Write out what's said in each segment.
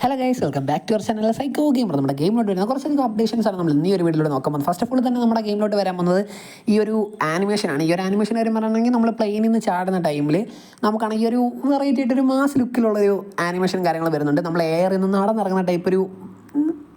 Hello guys, welcome back to our channel Psycho Gamer. നമ്മുടെ ഗെയിമിലോട്ട് വരുന്ന കുറച്ചധികം അപ്ഡേഷൻസ് ആണ് നമ്മൾ ഈ ഒരു വീഡിയോയിലൂടെ നോക്കാൻ പോകുന്നത്. ഫസ്റ്റ് ഓഫ് ഓൾ തന്നെ നമ്മുടെ ഗെയിമിലോട്ട് വരാൻ പോകുന്നത് ഈ ഒരു ആനിമേഷനാണ്. ഈ ഒരു ആനിമേഷൻ കാര്യം പറയുകയാണെങ്കിൽ നമ്മൾ പ്ലെയിനിൽ നിന്ന് ചാടുന്ന ടൈമിൽ നമുക്കാണെങ്കിൽ ഒരു വെറൈറ്റി ആയിട്ടൊരു മാസ് ലുക്കിലുള്ളൊരു ആനിമേഷൻ കാര്യങ്ങൾ വരുന്നുണ്ട്. നമ്മൾ എയറിൽ നിന്ന് നടന്നിറങ്ങുന്ന ടൈപ്പ് ഒരു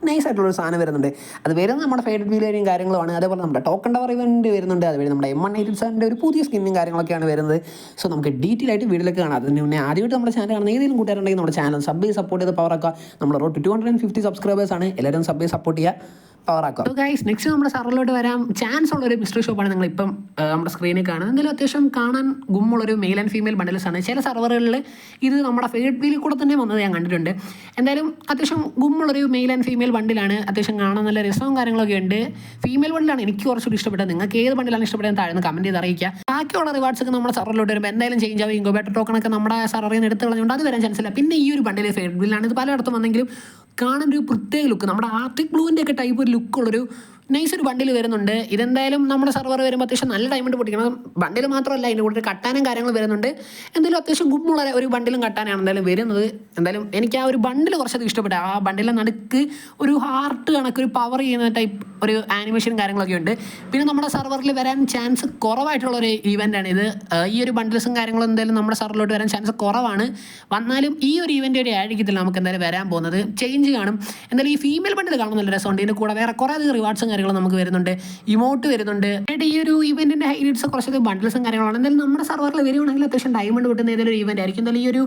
നൈസായിട്ടുള്ളൊരു സാധനം വരുന്നുണ്ട്. അത് വരുന്നത് നമ്മുടെ ഫേവറേറ്റ് വീഡിയോയും കാര്യങ്ങളുമാണ്. അതേപോലെ നമ്മുടെ ടോക്കൺ ടവർ ഇവൻറ്റ് വരുന്നുണ്ട്. അതുവരെ നമ്മുടെ M187 ഒരു പുതിയ സ്കിന്നും കാര്യങ്ങളൊക്കെയാണ് വരുന്നത്. സോ നമുക്ക് ഡീറ്റെയിൽ ആയിട്ട് വീഡിയോയിലേക്ക് കാണാം. അതിന് മുന്നേ ആദ്യമായിട്ട് നമ്മുടെ ചാനൽ കാണുന്ന ഏതെങ്കിലും കൂട്ടുകാരുണ്ടെങ്കിൽ നമ്മുടെ ചാനൽ സപ്പോർട്ട് ചെയ്ത് പവറാക്കുക. നമ്മുടെ റോഡ് 250 സബ്സ്ക്രൈബേഴ്സാണ്. എല്ലാവരും സപ്പോർട്ട് ചെയ്യുക, പവറാക്കുക. സോ ഗൈസ്, നെക്സ്റ്റ് നമ്മുടെ സർവറിലോട്ട് വരാൻ ചാൻസ് ഉള്ളൊരു മിസ്റ്ററി ഷോപ്പാണ് നിങ്ങളിപ്പം നമ്മുടെ സ്ക്രീനിൽ കാണുന്നത്. എന്തായാലും അത്യാവശ്യം കാണാൻ ഗുമ്മുള്ളൊരു മെയിൽ ആൻഡ് ഫീമെയിൽ ബണ്ടിൽസ് ആണ്. ചില സർവറുകളിൽ ഇത് നമ്മുടെ ഫേവറേറ്റ് വീലിൽ കൂടെ തന്നെ വന്നത് ഞാൻ കണ്ടിട്ടുണ്ട്. എന്തായാലും അത്യാവശ്യം ഗുമ്മുള്ളൊരു മെയിൽ ആൻഡ് ഫീമെയിൽ ബണ്ടിലാണ്. അത്യാവശ്യം കാണാൻ നല്ല രസവും കാര്യങ്ങളൊക്കെ ഉണ്ട്. ഫീമെയിൽ ബണ്ടിലാണ് എനിക്ക് കുറച്ചുകൂടി ഇഷ്ടപ്പെട്ടത്. നിങ്ങൾക്ക് ഏത് ബണ്ടിലാണ് ഇഷ്ടപ്പെട്ടത് താഴ്ന്ന് കമൻറ്റ് ചെയ്ത് അറിയിക്കുക. ബാക്കിയുള്ള റിവാർഡ്സ് ഒക്കെ നമ്മുടെ സർവറിലോട്ട് വരുമ്പോൾ എന്തായാലും ചേഞ്ച് ആവും. ഇൻക്യുബേറ്റർ ടോക്കണൊക്കെ നമ്മുടെ സർവറിൽ നിന്ന് എടുത്ത് കളഞ്ഞുകൊണ്ട് അത് വരാൻ ചാൻസ് ഇല്ല. പിന്നെ ഈ ഒരു ബണ്ടിൽ ഫേവറേറ്റ് വീലാണ്. ഇത് പലയിടത്തും വന്നെങ്കിലും കാണാൻ ഒരു പ്രത്യേക ലുക്ക്, നമ്മുടെ ആർട്ടിക് ബ്ലൂവിൻ്റെ ഒക്കെ ടൈപ്പ് ഒരു ലുക്കുള്ളൊരു നൈസൊരു ബണ്ടിൽ വരുന്നുണ്ട്. ഇതെന്തായാലും നമ്മുടെ സർവർ വരുമ്പോൾ അത്യാവശ്യം നല്ല ഡയമണ്ട് പൊട്ടിക്കണം. ബണ്ടിൽ മാത്രമല്ല, അതിൻ്റെ കൂടെ കട്ടാനും കാര്യങ്ങൾ വരുന്നുണ്ട്. എന്തായാലും അത്യാവശ്യം ഗുമ്മുള്ള ഒരു ബണ്ടിലും കട്ടാനാണ് എന്തായാലും വരുന്നത്. എന്തായാലും എനിക്ക് ആ ഒരു ബണ്ടിൽ കുറച്ചധികം ഇഷ്ടപ്പെട്ടു. ആ ബണ്ടിലെ നടുക്ക് ഒരു ഹാർട്ട് കണക്കൊരു പവർ ചെയ്യുന്ന ടൈപ്പ് ഒരു ആനിമേഷൻ കാര്യങ്ങളൊക്കെ ഉണ്ട്. പിന്നെ നമ്മുടെ സർവറിൽ വരാൻ ചാൻസ് കുറവായിട്ടുള്ളൊരു ഇവൻ്റാണ് ഇത്. ഈ ഒരു ബണ്ടിൽസും കാര്യങ്ങളും എന്തായാലും നമ്മുടെ സർവറിലോട്ട് വരാൻ ചാൻസ് കുറവാണ്. വന്നാലും ഈ ഒരു ഇവൻ്റ് ഒരു ആയിരിക്കത്തില്ല നമുക്ക് എന്തായാലും വരാൻ പോകുന്നത്. ചേഞ്ച് കാണും. എന്തായാലും ഈ ഫീമെയിൽ ബണ്ടിൽ കാണാൻ നല്ല രസമുണ്ട്. ഇതിൻ്റെ കൂടെ വേറെ കുറേ റിവാർഡ്സും നമുക്ക് വരുന്നുണ്ട്, ഇമോട്ട് വരുന്നുണ്ട്. ഈ ഒരു ഇവന്റിന്റെ ഹൈലൈറ്റ്സ് കുറച്ചധികം ബണ്ടിൽസും കാര്യങ്ങളാണ്. എന്തായാലും നമ്മുടെ സർവറിൽ വരുവാണെങ്കിൽ അത്യാവശ്യം ഡയമണ്ട് കിട്ടുന്ന ഏതൊരു ഇവന്റ് ആയിരിക്കും. എന്തായാലും ഈ ഒരു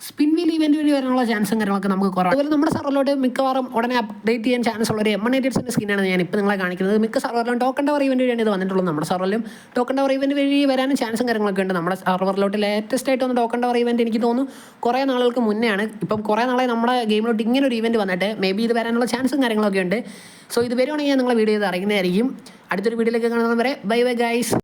സ്പിൻ വീൽ ഇവന്റ് വഴി വരാനുള്ള ചാൻസും കാര്യങ്ങളൊക്കെ നമുക്ക് കുറവാണ്. അതുപോലെ നമ്മുടെ സർവറിലോട്ട് മിക്കവാറും ഉടനെ അപ്ഡേറ്റ് ചെയ്യാൻ ചാൻസ് ഉള്ള ഒരു M187 സ്കിന്നാണ് ഞാൻ ഇപ്പോൾ നിങ്ങളെ കാണിക്കുന്നത്. മിക്ക സർവറിലും ടോക്കൺ ടവർ ഇവന്റ് വഴിയാണ് ഇത് വന്നിട്ടുള്ളത്. നമ്മുടെ സർവറിലും ടോക്കൺ ടവർ ഇവന്റ് വഴി വരാനും ചാൻസും കാര്യങ്ങളൊക്കെ ഉണ്ട്. നമ്മുടെ സർവറിലോട്ട് ലേറ്റസ്റ്റ് ആയിട്ട് വന്ന ടോക്കൺ ടവർ ഇവന്റ് എനിക്ക് തോന്നുന്നു കുറേ നാളുകൾക്ക് മുന്നേ ആണ്. ഇപ്പം കുറേ നാളെ നമ്മുടെ ഗെയിമിലോട്ട് ഇങ്ങനെ ഒരു ഇവന്റ് വന്നിട്ട് മേ ബി ഇത് വരാനുള്ള ചാൻസും കാര്യങ്ങളൊക്കെ ഉണ്ട്. സോ ഇത് വരുവാണെങ്കിൽ ഞാൻ നിങ്ങളെ വീഡിയോ ചെയ്ത് അറിയുന്നതായിരിക്കും. അടുത്തൊരു വീഡിയോയിലേക്ക് കാണുന്നത് വരെ ബൈ ബൈ ഗൈസ്.